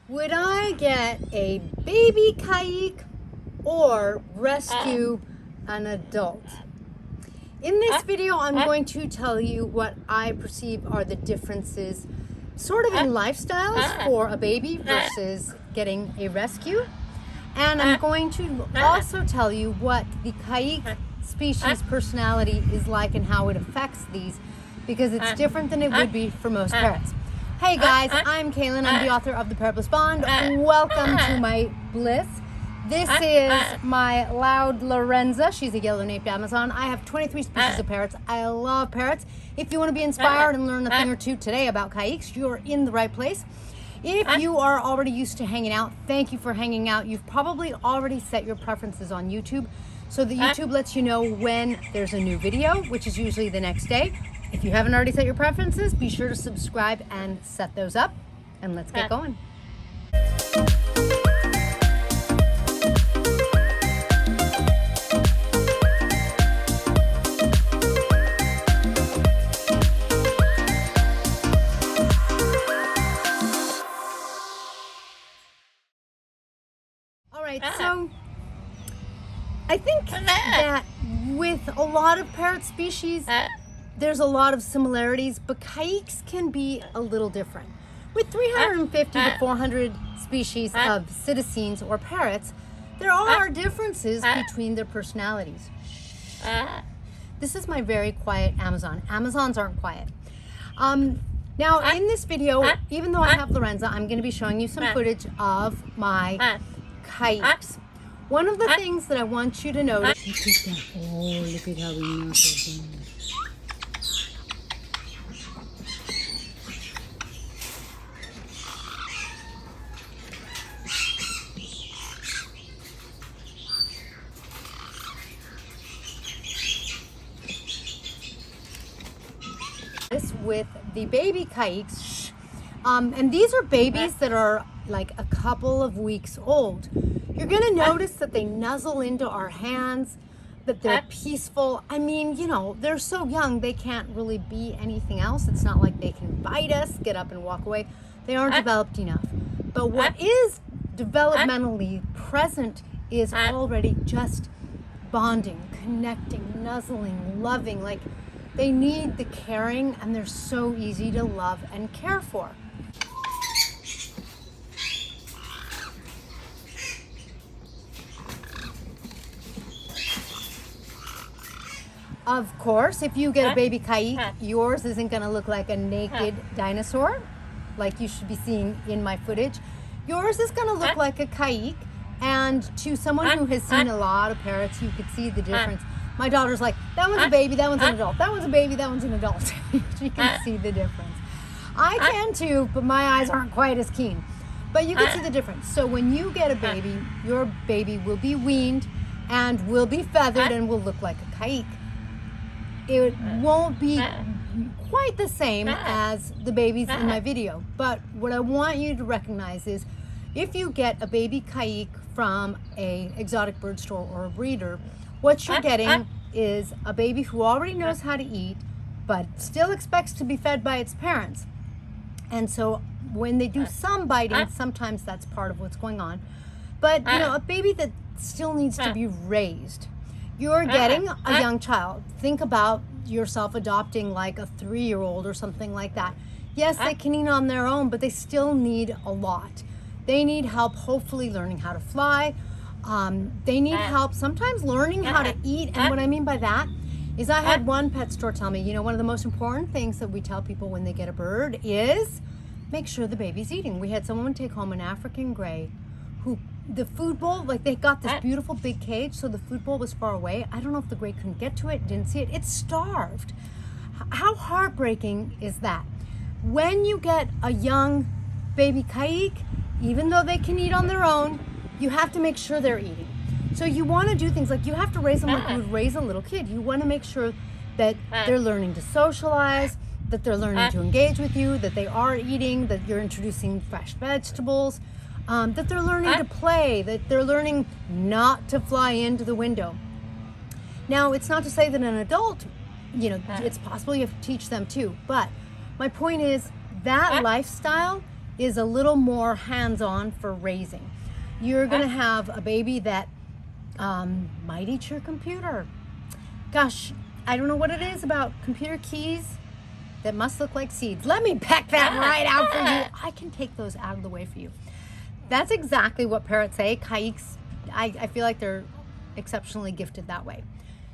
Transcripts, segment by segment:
Would I get a baby caique or rescue an adult? In this video, I'm going to tell you what I perceive are the differences sort of in lifestyles for a baby versus getting a rescue. And I'm going to also tell you what the caique species personality is like and how it affects these, because it's different than it would be for most parrots. Hey guys, I'm Kaylin. I'm the author of The Parrot Bliss Bond. Welcome to my Bliss. This is my loud Lorenza. She's a yellow-naped Amazon. I have 23 species of parrots. I love parrots. If you want to be inspired and learn a thing or two today about caiques, you're in the right place. If you are already used to hanging out, thank you for hanging out. You've probably already set your preferences on YouTube, so that YouTube lets you know when there's a new video, which is usually the next day. If you haven't already set your preferences, be sure to subscribe and set those up, and let's get going. All right, so I think that with a lot of parrot species, there's a lot of similarities, but caiques can be a little different. With 350 to 400 species of citizens or parrots, there are differences between their personalities. This is my very quiet Amazon. Amazons aren't quiet. Now, in this video, even though I have Lorenza, I'm going to be showing you some footage of my caiques. One of the things that I want you to notice... Oh, look at how we knuckle down. With the baby caiques, and these are babies that are like a couple of weeks old. You're gonna notice that they nuzzle into our hands, that they're peaceful. I mean, you know, they're so young, they can't really be anything else. It's not like they can bite us, get up and walk away. They aren't developed enough. But what is developmentally present is already just bonding, connecting, nuzzling, loving. Like, they need the caring, and they're so easy to love and care for. Of course, if you get a baby caique, yours isn't going to look like a naked dinosaur, like you should be seeing in my footage. Yours is going to look like a caique, and to someone who has seen a lot of parrots, you could see the difference. My daughter's like, that one's a baby, that one's an adult. That one's a baby, that one's an adult. She can see the difference. I can too, but my eyes aren't quite as keen. But you can see the difference. So when you get a baby, your baby will be weaned and will be feathered and will look like a caique. It won't be quite the same as the babies in my video. But what I want you to recognize is, if you get a baby caique from an exotic bird store or a breeder, what you're getting is a baby who already knows how to eat, but still expects to be fed by its parents. And so when they do some biting, sometimes that's part of what's going on. But, you know, a baby that still needs to be raised. You're getting a young child. Think about yourself adopting like a 3-year-old or something like that. Yes, they can eat on their own, but they still need a lot. They need help, hopefully learning how to fly. They need help sometimes learning how to eat. And what I mean by that is, I had one pet store tell me, you know, one of the most important things that we tell people when they get a bird is make sure the baby's eating. We had someone take home an African gray who, the food bowl, like, they got this beautiful big cage, so the food bowl was far away. I don't know if the gray couldn't get to it, didn't see it. It starved. How heartbreaking is that? When you get a young baby caique, even though they can eat on their own, you have to make sure they're eating. So you want to do things like, you have to raise them like you would raise a little kid. You want to make sure that they're learning to socialize, that they're learning to engage with you, that they are eating, that you're introducing fresh vegetables, that they're learning to play, that they're learning not to fly into the window. Now, it's not to say that an adult, you know, it's possible you have to teach them too, but my point is that lifestyle is a little more hands-on for raising. You're gonna have a baby that might eat your computer. Gosh, I don't know what it is about computer keys that must look like seeds. Let me peck that right out for you. I can take those out of the way for you. That's exactly what parrots say. Caiques, I feel like they're exceptionally gifted that way.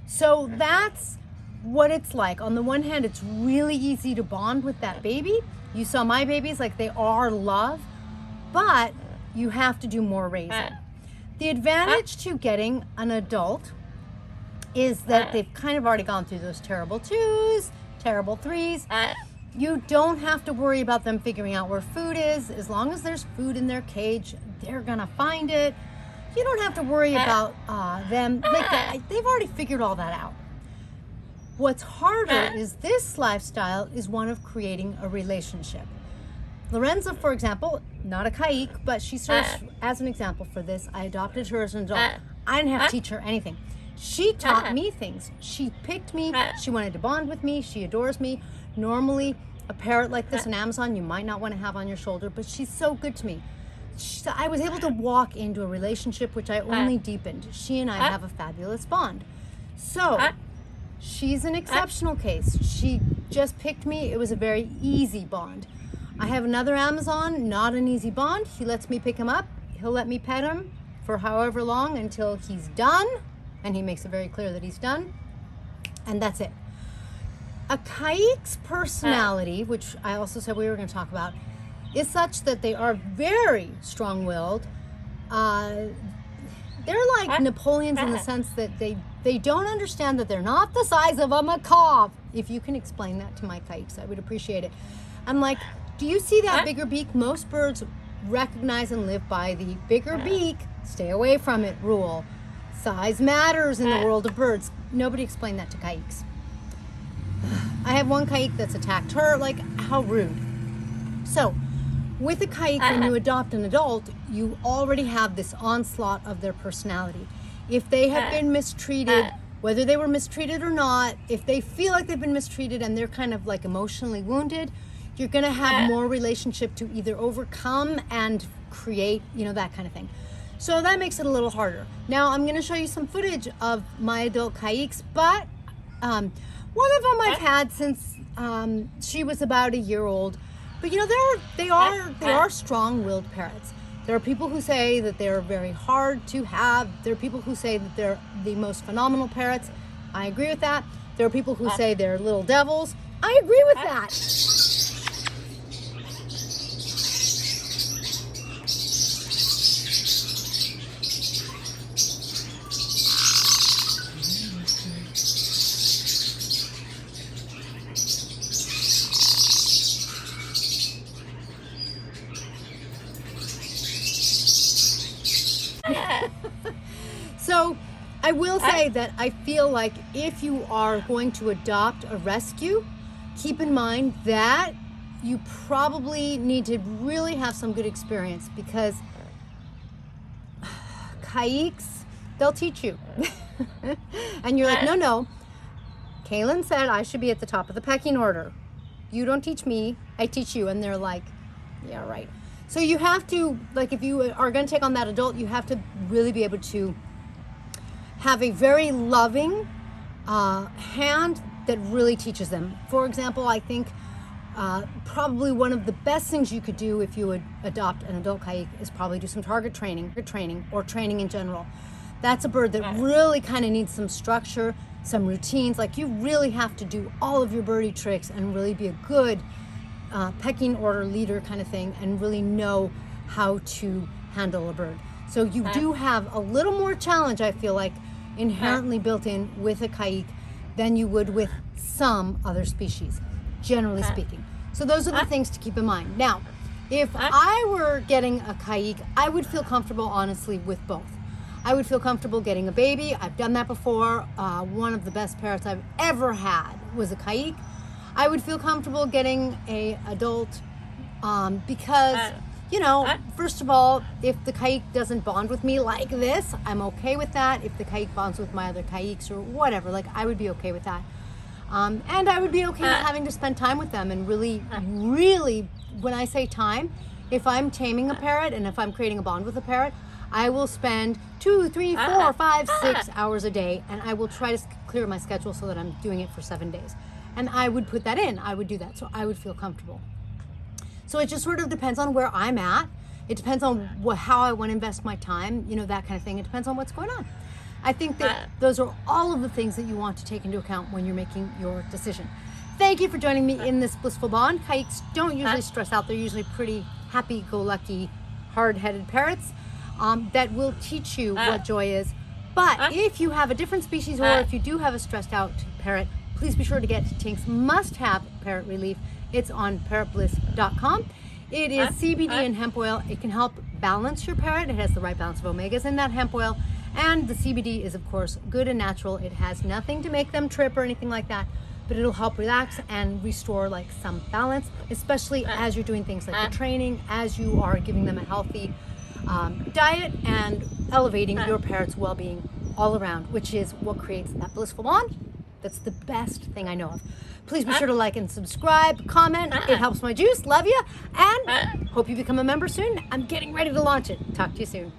So that's what it's like. On the one hand, it's really easy to bond with that baby. You saw my babies, like they are love, but you have to do more raising. The advantage to getting an adult is that they've kind of already gone through those terrible 2s, terrible 3s. You don't have to worry about them figuring out where food is. As long as there's food in their cage, they're gonna find it. You don't have to worry about them. Like, they've already figured all that out. What's harder is this lifestyle is one of creating a relationship. Lorenza, for example, not a caique, but she serves as an example for this. I adopted her as an adult. I didn't have to teach her anything. She taught me things. She picked me. She wanted to bond with me. She adores me. Normally, a parrot like this on Amazon, you might not want to have on your shoulder, but she's so good to me. I was able to walk into a relationship which I only deepened. She and I have a fabulous bond. So, she's an exceptional case. She just picked me. It was a very easy bond. I have another Amazon, not an easy bond. He lets me pick him up. He'll let me pet him for however long until he's done. And he makes it very clear that he's done. And that's it. A caique's personality, which I also said we were going to talk about, is such that they are very strong-willed. They're like Napoleons in the sense that they don't understand that they're not the size of a macaw. If you can explain that to my caiques, I would appreciate it. I'm like, do you see that bigger beak? Most birds recognize and live by the bigger beak, stay away from it rule. Size matters in the world of birds. Nobody explained that to caiques. I have one caique that's attacked her. Like, how rude. So, with a caique, when you adopt an adult, you already have this onslaught of their personality. If they have been mistreated, whether they were mistreated or not, if they feel like they've been mistreated and they're kind of like emotionally wounded, you're going to have more relationship to either overcome and create, you know, that kind of thing. So that makes it a little harder. Now I'm going to show you some footage of my adult caiques, but one of them I've had since she was about a year old. But you know, they are strong-willed parrots. There are people who say that they're very hard to have. There are people who say that they're the most phenomenal parrots. I agree with that. There are people who say they're little devils. I agree with that. So I will say that I feel like if you are going to adopt a rescue, keep in mind that you probably need to really have some good experience, because caiques, they'll teach you. And you're like, no, Kaylin said I should be at the top of the pecking order. You don't teach me, I teach you. And they're like, yeah, right. So you have to, like, if you are going to take on that adult, you have to really be able to have a very loving hand that really teaches them. For example, I think probably one of the best things you could do if you would adopt an adult caique is probably do some target training or training in general. That's a bird that really kind of needs some structure, some routines. Like, you really have to do all of your birdie tricks and really be a good pecking order leader kind of thing, and really know how to handle a bird. So you do have a little more challenge, I feel like, inherently built in with a caique than you would with some other species, generally speaking. So those are the things to keep in mind. Now, if I were getting a caique, I would feel comfortable, honestly, with both. I would feel comfortable getting a baby. I've done that before. One of the best parrots I've ever had was a caique. I would feel comfortable getting a adult because, you know, first of all, if the caique doesn't bond with me like this, I'm okay with that. If the caique bonds with my other caiques or whatever, like, I would be okay with that. And I would be okay with having to spend time with them and really, when I say time, If I'm taming a parrot and if I'm creating a bond with a parrot, I will spend 2, 3, 4, 5, 6 hours a day, and I will try to clear my schedule so that I'm doing it for 7 days. And I would put that in. I would do that so I would feel comfortable. So it just sort of depends on where I'm at. It depends on how I want to invest my time, you know, that kind of thing. It depends on what's going on. I think that those are all of the things that you want to take into account when you're making your decision. Thank you for joining me in this blissful bond. Caiques don't usually stress out. They're usually pretty happy-go-lucky, hard-headed parrots that will teach you what joy is. But if you have a different species or if you do have a stressed out parrot, please be sure to get Tink's must-have parrot relief. It's on parrotbliss.com. It is CBD and hemp oil. It can help balance your parrot. It has the right balance of omegas in that hemp oil. And the CBD is, of course, good and natural. It has nothing to make them trip or anything like that, but it'll help relax and restore like some balance, especially as you're doing things like the training, as you are giving them a healthy diet and elevating your parrot's well-being all around, which is what creates that blissful bond. That's the best thing I know of. Please be sure to like and subscribe, comment. It helps my juice. Love you. And hope you become a member soon. I'm getting ready to launch it. Talk to you soon.